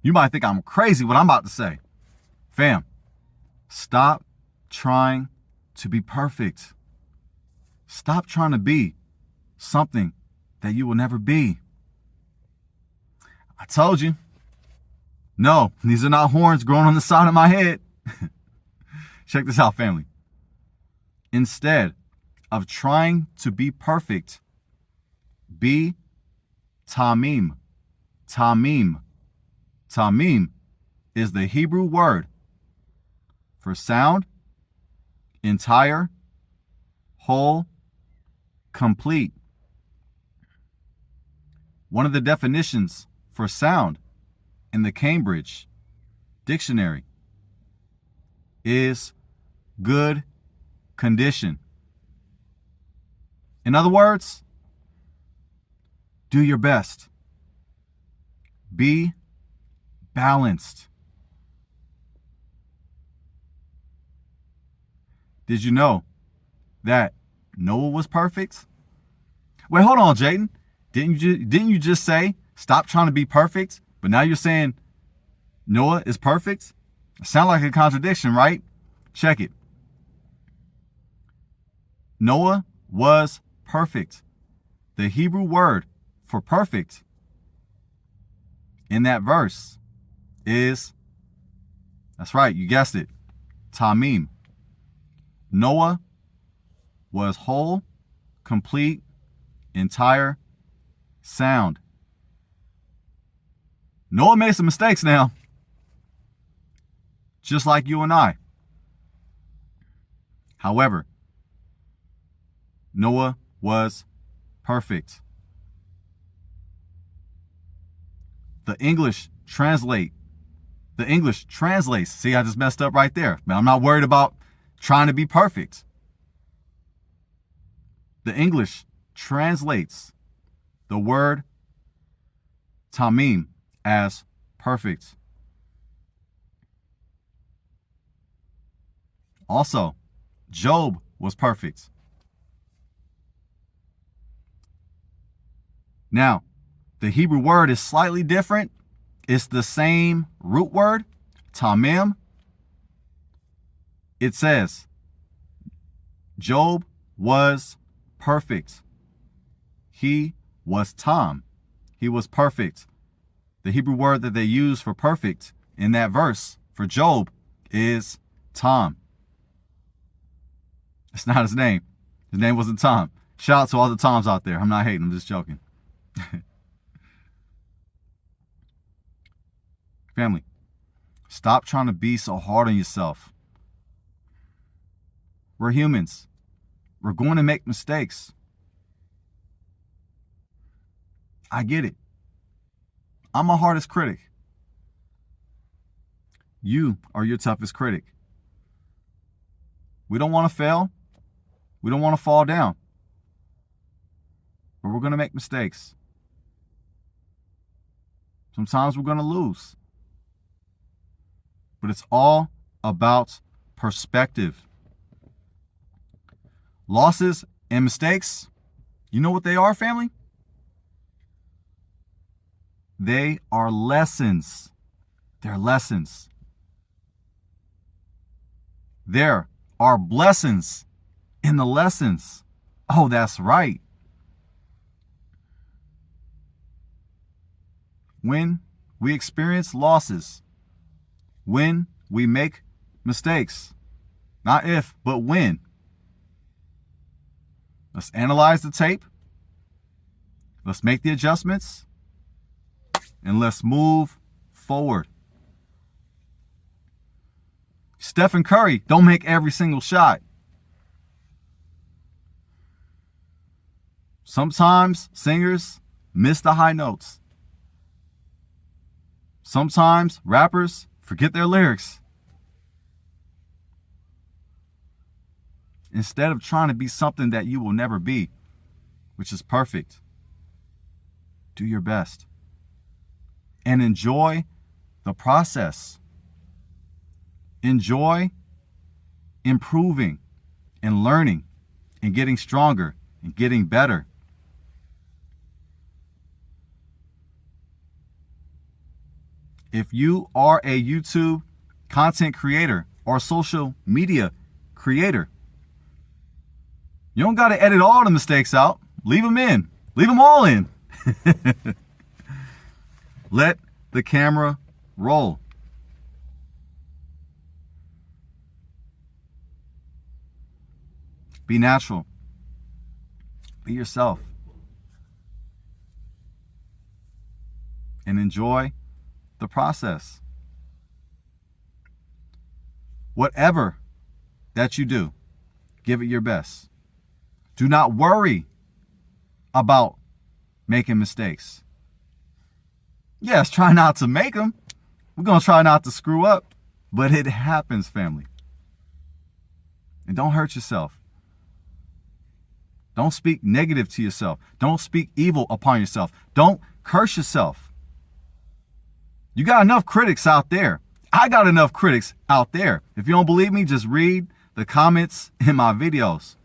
You might think I'm crazy what I'm about to say. Fam, stop trying to be perfect. Stop trying to be something that you will never be. I told you. No, these are not horns growing on the side of my head. Check this out, family. Instead of trying to be perfect, be tamim. Tamim. Tamim is the Hebrew word for sound, entire, whole, complete. One of the definitions for sound in the Cambridge Dictionary is good condition. In other words, do your best. Be balanced. Did you know that Noah was perfect? Wait, hold on, Jaden. Didn't you just say stop trying to be perfect, but now you're saying Noah is perfect? It sounds like a contradiction, right? Check it. Noah was perfect. The Hebrew word for perfect in that verse is, that's right, you guessed it, tamim. Noah was whole, complete, entire, sound. Noah made some mistakes now, just like you and I. However, Noah was perfect. The English translates. See, I just messed up right there. But I'm not worried about trying to be perfect. The English translates the word tamim as perfect. Also, Job was perfect. Now, the Hebrew word is slightly different. It's the same root word, tamim. It says, Job was perfect. He was tam. He was perfect. The Hebrew word that they use for perfect in that verse for Job is tam. It's not his name. His name wasn't Tom. Shout out to all the Toms out there. I'm not hating. I'm just joking. Family, stop trying to be so hard on yourself. We're humans. We're going to make mistakes. I get it. I'm my hardest critic. You are your toughest critic. We don't want to fail. We don't want to fall down. But we're going to make mistakes. Sometimes we're going to lose. But it's all about perspective. Losses and mistakes, you know what they are, family? They are lessons. They're lessons. There are blessings in the lessons. Oh, that's right. When we experience losses, when we make mistakes, not if, but when, let's analyze the tape, let's make the adjustments, and let's move forward. Stephen Curry don't make every single shot. Sometimes singers miss the high notes. Sometimes rappers forget their lyrics. Instead of trying to be something that you will never be, which is perfect, do your best and enjoy the process. Enjoy improving and learning and getting stronger and getting better. If you are a YouTube content creator or social media creator, you don't got to edit all the mistakes out. Leave them in. Leave them all in. Let the camera roll. Be natural. Be yourself. And enjoy the process. Whatever that you do, give it your best. Do not worry about making mistakes. Yes, try not to make them. We're going to try not to screw up. But it happens, family. And don't hurt yourself. Don't speak negative to yourself. Don't speak evil upon yourself. Don't curse yourself. You got enough critics out there. I got enough critics out there. If you don't believe me, just read the comments in my videos.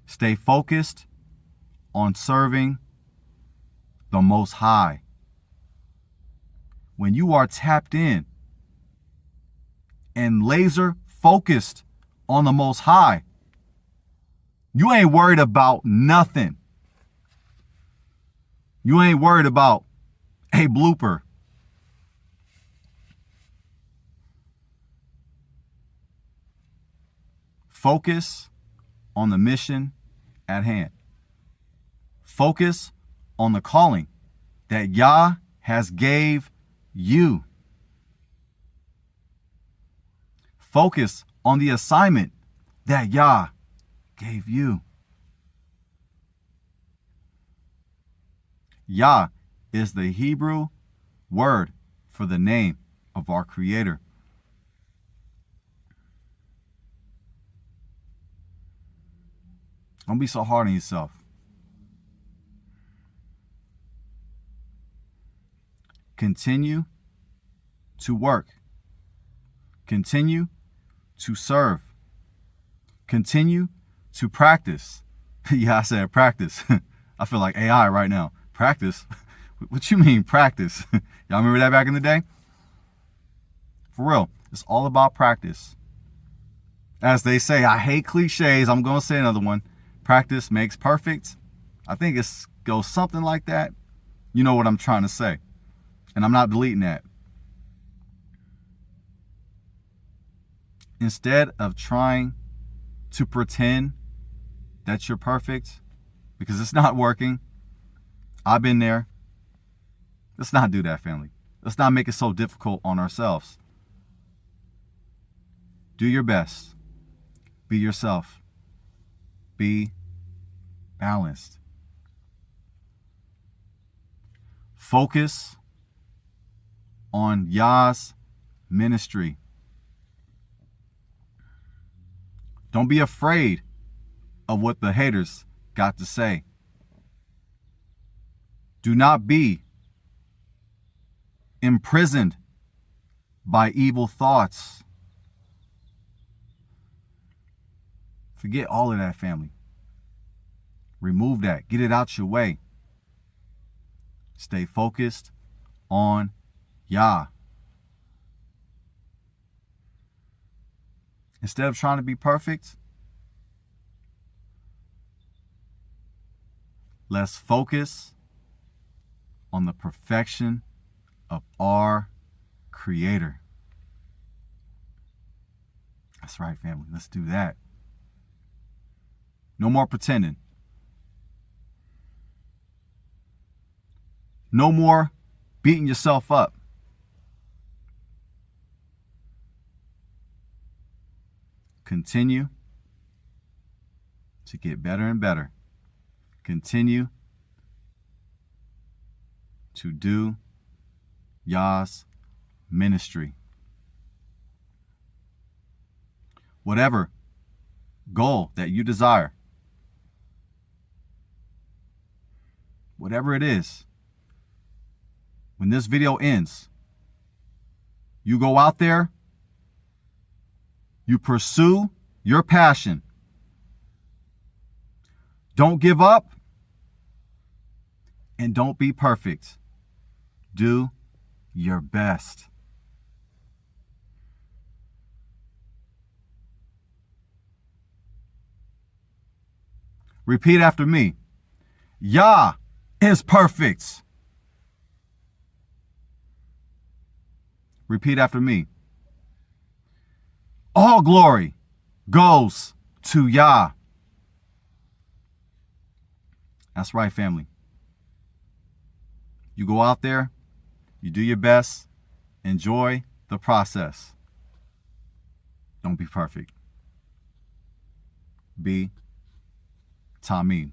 Stay focused on serving the Most High. When you are tapped in and laser focused on the Most High, you ain't worried about nothing. You ain't worried about a blooper. Focus on the mission at hand. Focus on the calling that Yah has gave you. Focus on the assignment that Yah gave you. Yah is the Hebrew word for the name of our Creator. Don't be so hard on yourself. Continue to work. Continue to serve. Continue to practice. Yeah, I said practice. I feel like AI right now. Practice? What you mean practice? Y'all remember that back in the day? For real, it's all about practice. As they say, I hate cliches. I'm going to say another one. Practice makes perfect. I think it goes something like that. You know what I'm trying to say. And I'm not deleting that. Instead of trying to pretend that you're perfect, because it's not working. I've been there. Let's not do that, family. Let's not make it so difficult on ourselves. Do your best. Be yourself. Be balanced. Focus on Yah's ministry. Don't be afraid of what the haters got to say. Do not be imprisoned by evil thoughts. Forget all of that, family. Remove that. Get it out your way. Stay focused on Yah. Instead of trying to be perfect, let's focus on the perfection of our Creator. That's right, family. Let's do that. No more pretending. No more beating yourself up. Continue to get better and better. Continue to do Yah's ministry. Whatever goal that you desire, whatever it is, when this video ends, you go out there, you pursue your passion. Don't give up, and don't be perfect. Do your best. Repeat after me. Yah is perfect. Repeat after me. All glory goes to Yah. That's right, family. You go out there, you do your best, enjoy the process. Don't be perfect. Be Tamim.